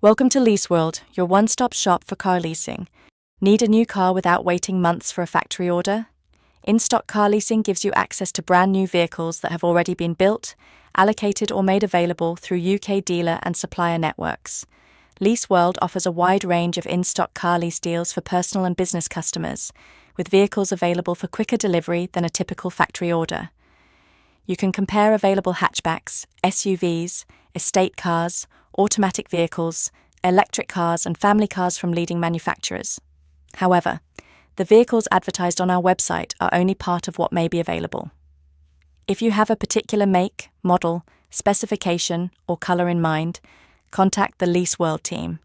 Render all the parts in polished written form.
Welcome to Lease World, your one-stop shop for car leasing. Need a new car without waiting months for a factory order? In-stock car leasing gives you access to brand new vehicles that have already been built, allocated or made available through UK dealer and supplier networks. Lease World offers a wide range of in-stock car lease deals for personal and business customers, with vehicles available for quicker delivery than a typical factory order. You can compare available hatchbacks, SUVs, estate cars, automatic vehicles, electric cars and family cars from leading manufacturers. However, the vehicles advertised on our website are only part of what may be available. If you have a particular make, model, specification, or color in mind, contact the Lease World team.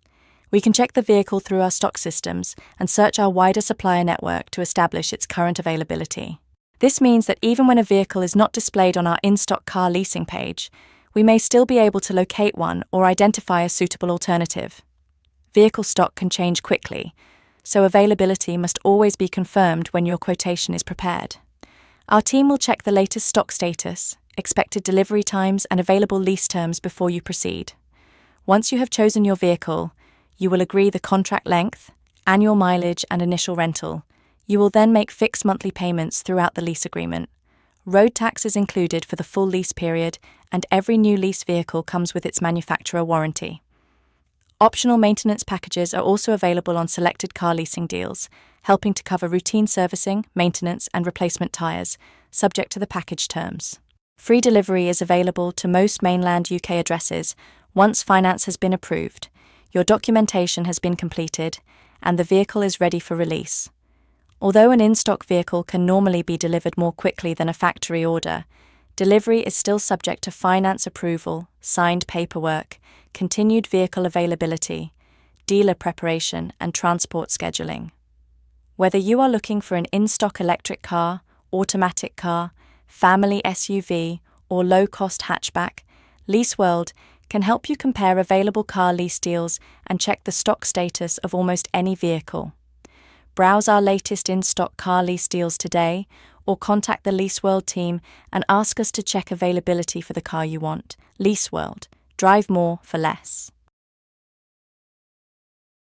We can check the vehicle through our stock systems and search our wider supplier network to establish its current availability. This means that even when a vehicle is not displayed on our in-stock car leasing page, we may still be able to locate one or identify a suitable alternative. Vehicle stock can change quickly, so availability must always be confirmed when your quotation is prepared. Our team will check the latest stock status, expected delivery times, and available lease terms before you proceed. Once you have chosen your vehicle, you will agree the contract length, annual mileage, and initial rental. You will then make fixed monthly payments throughout the lease agreement. Road tax is included for the full lease period, and every new lease vehicle comes with its manufacturer warranty. Optional maintenance packages are also available on selected car leasing deals, helping to cover routine servicing, maintenance, and replacement tyres, subject to the package terms. Free delivery is available to most mainland UK addresses once finance has been approved, your documentation has been completed, and the vehicle is ready for release. Although an in-stock vehicle can normally be delivered more quickly than a factory order, delivery is still subject to finance approval, signed paperwork, continued vehicle availability, dealer preparation, and transport scheduling. Whether you are looking for an in-stock electric car, automatic car, family SUV, or low-cost hatchback, Lease World can help you compare available car lease deals and check the stock status of almost any vehicle. Browse our latest in-stock car lease deals today, or contact the Lease World team and ask us to check availability for the car you want. Lease World. Drive more for less.